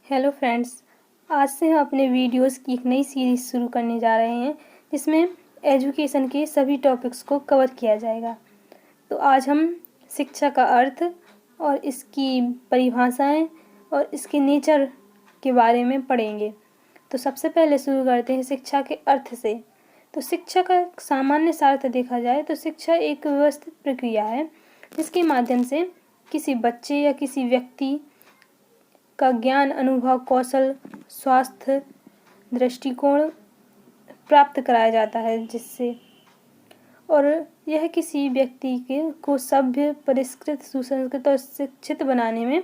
Hello friends, आज से हम अपने वीडियोस की एक नई सीरीज़ शुरू करने जा रहे हैं जिसमें एजुकेशन के सभी टॉपिक्स को कवर किया जाएगा। तो आज हम शिक्षा का अर्थ और इसकी परिभाषाएं और इसके नेचर के बारे में पढ़ेंगे। तो सबसे पहले शुरू करते हैं शिक्षा के अर्थ से। तो शिक्षा का सामान्य अर्थ देखा जाए तो शिक्षा एक व्यवस्थित प्रक्रिया है जिसके माध्यम से किसी बच्चे या किसी व्यक्ति का ज्ञान, अनुभव, कौशल, स्वास्थ्य, दृष्टिकोण प्राप्त कराया जाता है जिससे और यह किसी व्यक्ति को सभ्य, परिष्कृत, सुसंस्कृत और शिक्षित बनाने में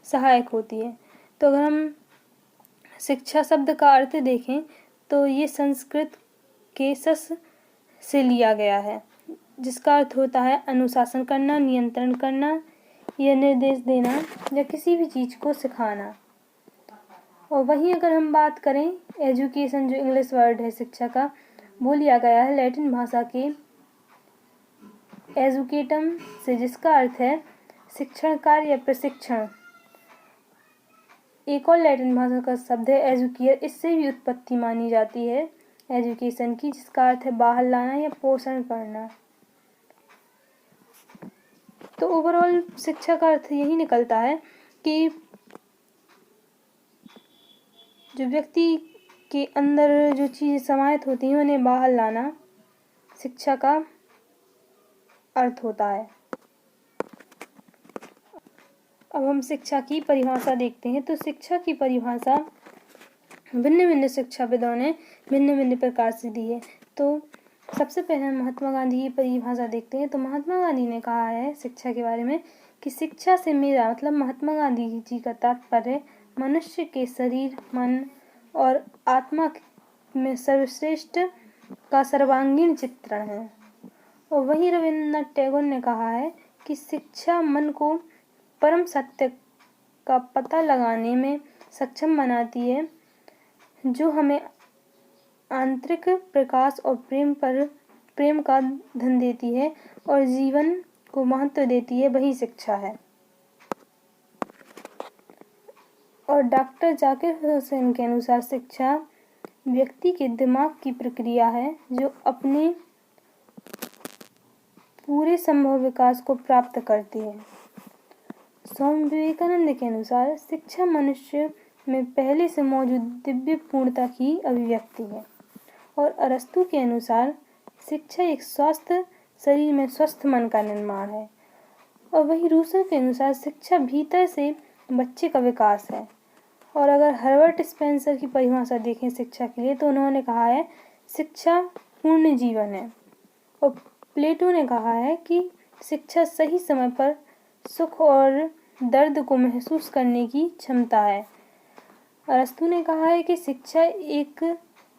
सहायक होती है। तो अगर हम शिक्षा शब्द का अर्थ देखें तो ये संस्कृत के सस से लिया गया है जिसका अर्थ होता है अनुशासन करना, नियंत्रण करना, यह निर्देश देना या किसी भी चीज़ को सिखाना। और वहीं अगर हम बात करें एजुकेशन, जो इंग्लिश वर्ड है शिक्षा का, वो लिया गया है लैटिन भाषा के एजुकेटम से जिसका अर्थ है शिक्षण कार्य या प्रशिक्षण। एक और लैटिन भाषा का शब्द है एजुकियर, इससे भी उत्पत्ति मानी जाती है एजुकेशन की, जिसका अर्थ है बाहर लाना या पोषण करना। तो ओवरऑल शिक्षा का अर्थ यही निकलता है कि जो व्यक्ति के अंदर जो चीज़ें समाहित होती हैं उन्हें बाहर लाना शिक्षा का अर्थ होता है। अब हम शिक्षा की परिभाषा देखते हैं। तो शिक्षा की परिभाषा भिन्न भिन्न शिक्षाविदों ने भिन्न भिन्न प्रकार से दी है। तो सबसे पहले हम महात्मा गांधी की परिभाषा देखते हैं। तो महात्मा गांधी ने कहा है शिक्षा के बारे में कि शिक्षा से मेरा मतलब महात्मा गांधी जी का तात्पर्य मनुष्य के शरीर, मन और आत्मा में सर्वश्रेष्ठ का सर्वांगीण चित्रण है। और वहीं रविन्द्रनाथ टैगोर ने कहा है कि शिक्षा मन को परम सत्य का पता लगाने में सक्षम बनाती है, जो हमें आंतरिक प्रकाश और प्रेम का धन देती है और जीवन को महत्व देती है, वही शिक्षा है। और डॉक्टर जाकिर हुसैन के अनुसार शिक्षा व्यक्ति के दिमाग की प्रक्रिया है जो अपने पूरे संभव विकास को प्राप्त करती है। स्वामी विवेकानंद के अनुसार शिक्षा मनुष्य में पहले से मौजूद दिव्य पूर्णता की अभिव्यक्ति है। और अरस्तु के अनुसार शिक्षा एक स्वस्थ शरीर में स्वस्थ मन का निर्माण है। और वहीं रूसो के अनुसार शिक्षा भीतर से बच्चे का विकास है। और अगर हर्बर्ट स्पेंसर की परिभाषा देखें शिक्षा के लिए तो उन्होंने कहा है शिक्षा पूर्ण जीवन है। और प्लेटो ने कहा है कि शिक्षा सही समय पर सुख और दर्द को महसूस करने की क्षमता है। अरस्तु ने कहा है कि शिक्षा एक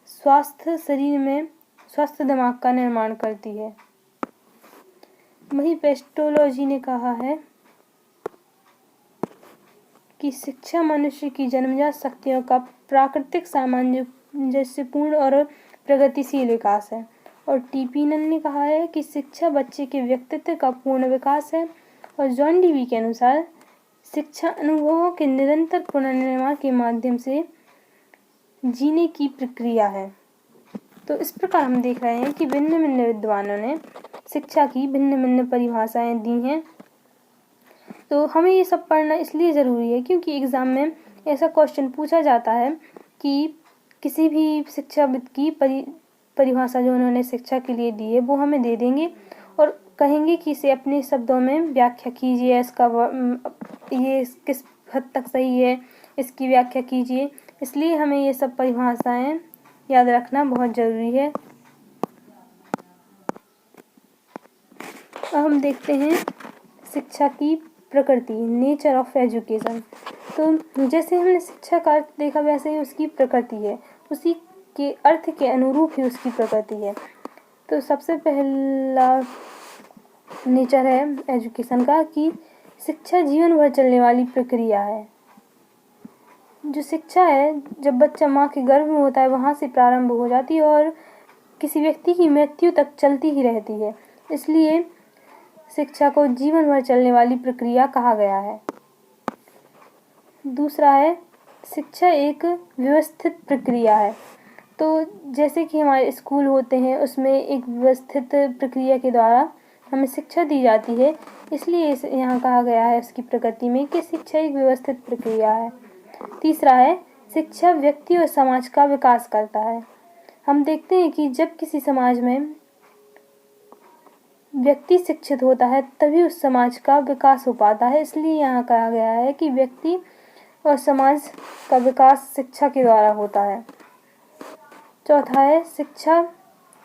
स्वस्थ शरीर में स्वस्थ दिमाग का निर्माण करती है। वहीं पेस्टोलॉजी ने कहा है कि शिक्षा मनुष्य की जन्मजात शक्तियों का प्राकृतिक सामंजस्यपूर्ण और प्रगतिशील विकास है। और टीपीनन ने कहा है कि शिक्षा बच्चे के व्यक्तित्व का पूर्ण विकास है। और जॉन डीवी के अनुसार शिक्षा अनुभवों के निरंतर पुनर्निर्माण के माध्यम से जीने की प्रक्रिया है। तो इस प्रकार हम देख रहे हैं कि भिन्न भिन्न विद्वानों ने शिक्षा की भिन्न भिन्न परिभाषाएं दी हैं। तो हमें ये सब पढ़ना इसलिए ज़रूरी है क्योंकि एग्ज़ाम में ऐसा क्वेश्चन पूछा जाता है कि किसी भी शिक्षाविद की परिभाषा जो उन्होंने शिक्षा के लिए दी है वो हमें दे देंगे और कहेंगे कि इसे अपने शब्दों में व्याख्या कीजिए, इसका ये किस हद तक सही है, इसकी व्याख्या कीजिए। इसलिए हमें ये सब परिभाषाएं याद रखना बहुत ज़रूरी है। अब हम देखते हैं शिक्षा की प्रकृति, नेचर ऑफ एजुकेशन। तो जैसे हमने शिक्षा का अर्थ देखा वैसे ही उसकी प्रकृति है, उसी के अर्थ के अनुरूप ही उसकी प्रकृति है। तो सबसे पहला नेचर है एजुकेशन का कि शिक्षा जीवन भर चलने वाली प्रक्रिया है। जो शिक्षा है जब बच्चा माँ के गर्भ में होता है वहाँ से प्रारंभ हो जाती है और किसी व्यक्ति की मृत्यु तक चलती ही रहती है। इसलिए शिक्षा को जीवन भर चलने वाली प्रक्रिया कहा गया है। दूसरा है शिक्षा एक व्यवस्थित प्रक्रिया है। तो जैसे कि हमारे स्कूल होते हैं, उसमें एक व्यवस्थित प्रक्रिया के द्वारा हमें शिक्षा दी जाती है, इसलिए इसे यहाँ कहा गया है इसकी प्रकृति में कि शिक्षा एक व्यवस्थित प्रक्रिया है। तीसरा है, शिक्षा व्यक्ति और समाज का विकास करता है। हम देखते हैं कि जब किसी समाज में व्यक्ति शिक्षित होता है तभी उस समाज का विकास हो पाता है, इसलिए यहाँ कहा गया है कि व्यक्ति और समाज का विकास शिक्षा के द्वारा होता है। चौथा है, शिक्षा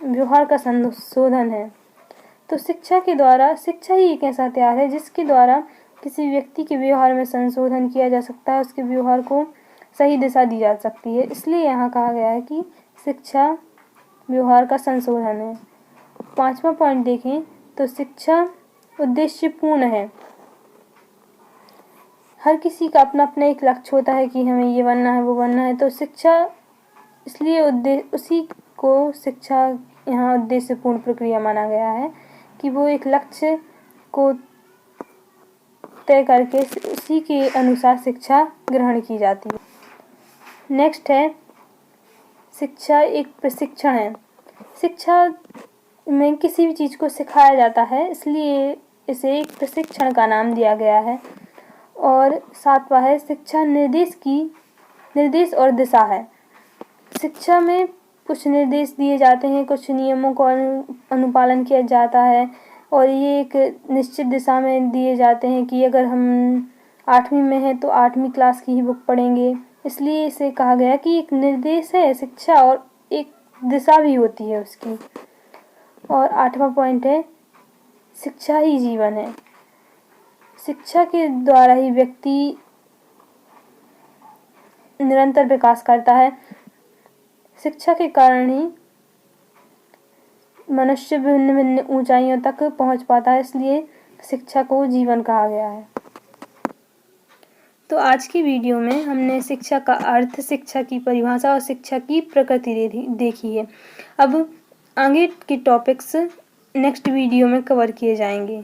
व्यवहार का संशोधन है। तो शिक्षा के द्वारा, शिक्षा ही एक ऐसा हथियार है जिसके द्वारा किसी व्यक्ति के व्यवहार में संशोधन किया जा सकता है, उसके व्यवहार को सही दिशा दी जा सकती है, इसलिए यहाँ कहा गया है कि शिक्षा व्यवहार का संशोधन है। 5वां पॉइंट देखें तो शिक्षा उद्देश्यपूर्ण है। हर किसी का अपना अपना एक लक्ष्य होता है कि हमें ये बनना है, वो बनना है, तो शिक्षा इसलिए उसी को शिक्षा यहाँ उद्देश्यपूर्ण प्रक्रिया माना गया है कि वो एक लक्ष्य को तय करके उसी के अनुसार शिक्षा ग्रहण की जाती है। नेक्स्ट है, शिक्षा एक प्रशिक्षण है। शिक्षा में किसी भी चीज़ को सिखाया जाता है, इसलिए इसे एक प्रशिक्षण का नाम दिया गया है। और 7वां है, शिक्षा निर्देश और दिशा है। शिक्षा में कुछ निर्देश दिए जाते हैं, कुछ नियमों का अनुपालन किया जाता है और ये एक निश्चित दिशा में दिए जाते हैं कि अगर हम 8वीं में हैं तो 8वीं क्लास की ही बुक पढ़ेंगे, इसलिए इसे कहा गया कि एक निर्देश है शिक्षा और एक दिशा भी होती है उसकी। और 8वां पॉइंट है, शिक्षा ही जीवन है। शिक्षा के द्वारा ही व्यक्ति निरंतर विकास करता है। शिक्षा के कारण ही मनुष्य भिन्न भिन्न ऊंचाइयों तक पहुंच पाता है, इसलिए शिक्षा को जीवन कहा गया है। तो आज की वीडियो में हमने शिक्षा का अर्थ, शिक्षा की परिभाषा और शिक्षा की प्रकृति देखी है। अब आगे के टॉपिक्स नेक्स्ट वीडियो में कवर किए जाएंगे।